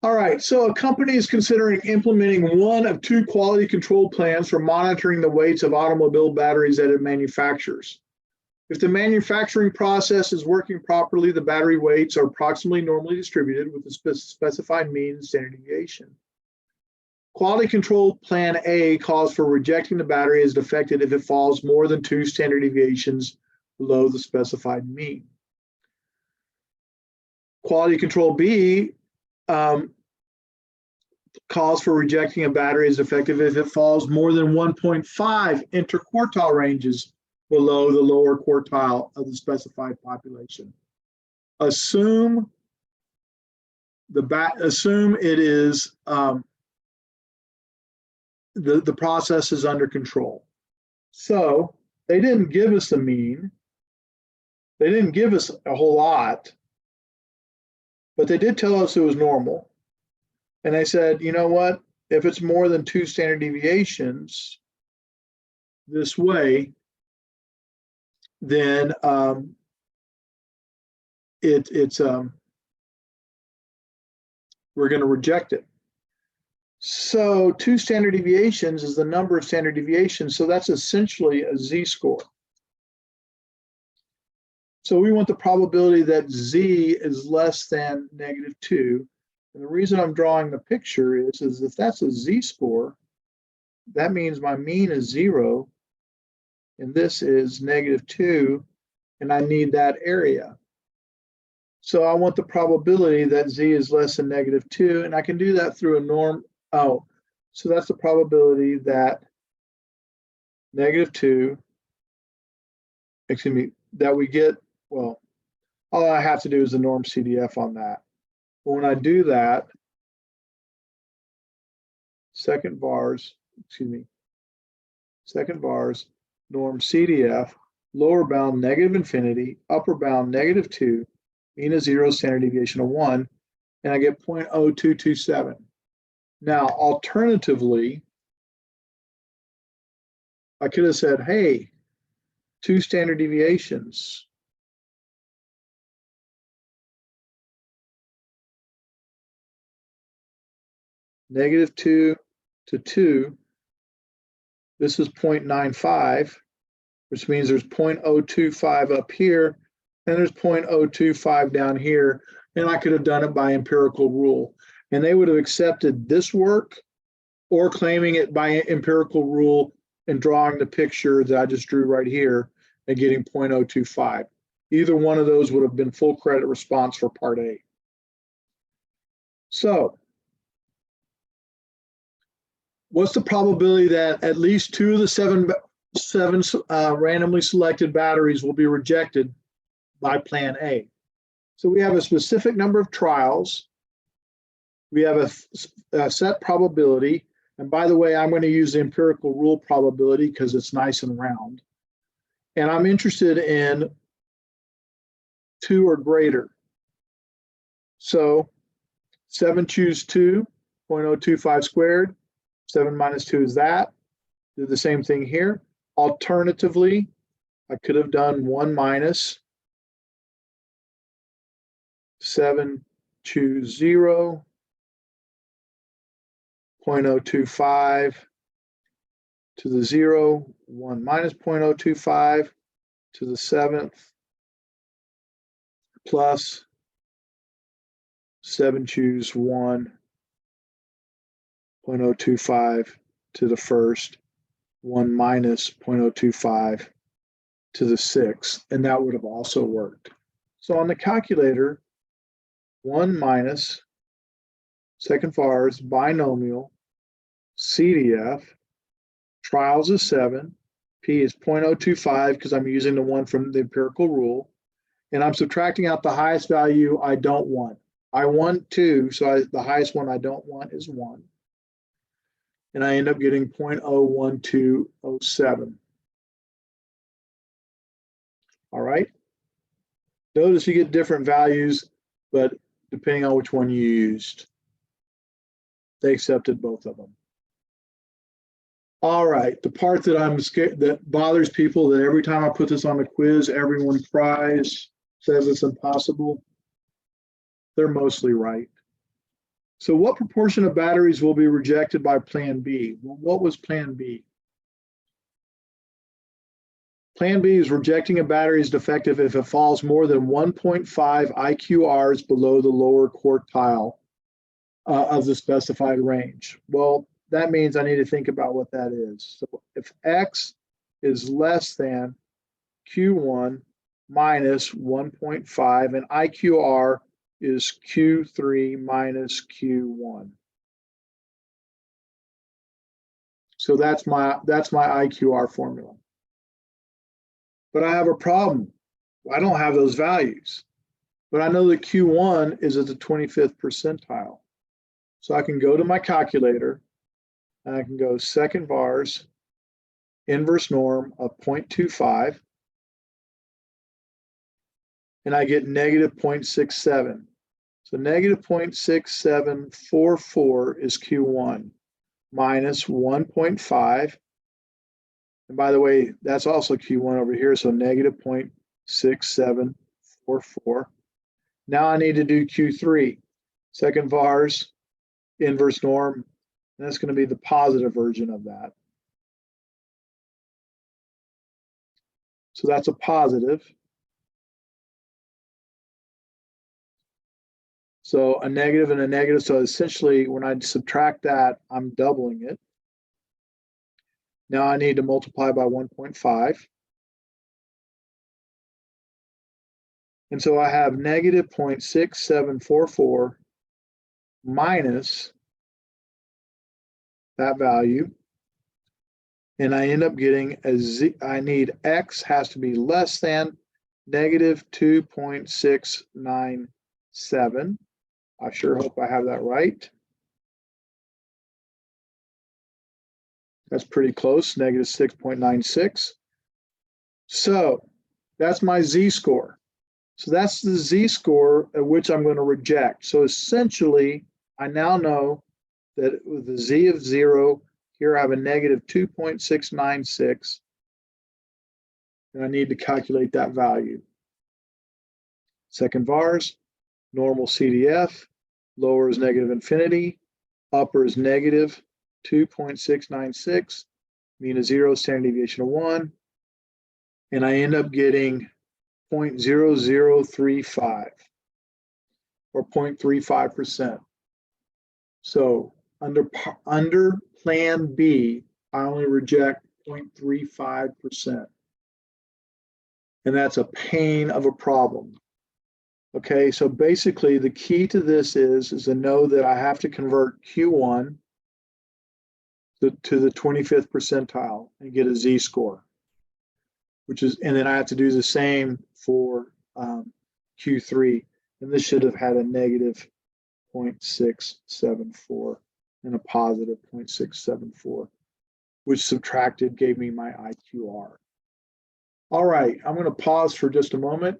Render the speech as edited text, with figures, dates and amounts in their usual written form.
All right, so a company is considering implementing one of two quality control plans for monitoring the weights of automobile batteries that it manufactures. If the manufacturing process is working properly, the battery weights are approximately normally distributed with a specified mean and standard deviation. Quality control plan A calls for rejecting the battery as defective if it falls more than 2 standard deviations below the specified mean. Quality control B calls for rejecting a battery as defective if it falls more than 1.5 interquartile ranges below the lower quartile of the specified population. Assume it is the process is under control. So they didn't give us the mean. They didn't give us a whole lot, but they did tell us it was normal. And they said, you know what? If it's more than 2 standard deviations this way, then we're going to reject it. So 2 standard deviations is the number of standard deviations. So that's essentially a z-score. So we want the probability that z is less than -2. And the reason I'm drawing the picture is if that's a z-score, that means my mean is 0, and this is -2, and I need that area. So I want the probability that z is less than -2, and I can do that through a norm. Oh, so that's the probability that -2, excuse me, that we get, well, all I have to do is the norm CDF on that. But when I do that, second vars, norm CDF, lower bound -infinity, upper bound -2, mean of 0, standard deviation of 1, and I get 0.0227. Now, alternatively, I could have said, hey, 2 standard deviations. -2 to 2, this is 0.95, which means there's 0.025 up here, and there's 0.025 down here, and I could have done it by empirical rule. And they would have accepted this work or claiming it by empirical rule and drawing the picture that I just drew right here and getting 0.025. Either one of those would have been full credit response for part A. So what's the probability that at least 2 of the seven randomly selected batteries will be rejected by plan A? So we have a specific number of trials. We have a set probability. And by the way, I'm going to use the empirical rule probability because it's nice and round. And I'm interested in 2 or greater. So 7 choose 2, 0.025 squared. 7 minus 2 is that. Do the same thing here. Alternatively, I could have done 1 minus 7 choose 0, 0.025 to the 0, 1 minus 0.025 to the 7th, plus 7 choose 1, 0.025 to the 1st, 1 minus 0.025 to the 6th, and that would have also worked. So on the calculator, 1 minus second vars binomial CDF, trials is 7, P is 0.025 because I'm using the one from the empirical rule, and I'm subtracting out the highest value I don't want. I want 2, so the highest one I don't want is 1. And I end up getting 0.01207. All right. Notice you get different values, but depending on which one you used, they accepted both of them. All right, the part that I'm scared, that bothers people, that every time I put this on the quiz, everyone cries, says it's impossible. They're mostly right. So what proportion of batteries will be rejected by Plan B? Well, what was Plan B? Plan B is rejecting a battery as defective if it falls more than 1.5 IQRs below the lower quartile of the specified range. Well, that means I need to think about what that is. So if X is less than Q1 minus 1.5 and IQR is Q3 minus Q1. So that's my IQR formula. But I have a problem. I don't have those values. But I know that Q1 is at the 25th percentile. So I can go to my calculator and I can go second vars, inverse norm of 0.25, and I get negative 0.67. So negative 0.6744 is Q1 minus 1.5. And by the way, that's also Q1 over here, so negative 0.6744. Now I need to do Q3, second vars, inverse norm, and that's going to be the positive version of that. So that's a positive. So a negative and a negative. So essentially, when I subtract that, I'm doubling it. Now I need to multiply by 1.5. And so I have negative 0.6744 minus that value. And I end up getting a Z. I need X has to be less than negative 2.697. I sure hope I have that right. That's pretty close, negative 6.96. So that's my Z-score. So that's the Z-score at which I'm going to reject. So essentially, I now know that with the Z of 0, here I have a negative 2.696, and I need to calculate that value. Second vars, normal CDF, lower is negative infinity, upper is negative 2.696, mean of 0, standard deviation of 1, and I end up getting 0.0035 or 0.35%. So under Plan B, I only reject 0.35%. And that's a pain of a problem. Okay, so basically the key to this is to know that I have to convert Q1 to the 25th percentile and get a Z-score, and then I have to do the same for Q3. And this should have had a negative 0.674 and a positive 0.674, which subtracted gave me my IQR. All right, I'm going to pause for just a moment.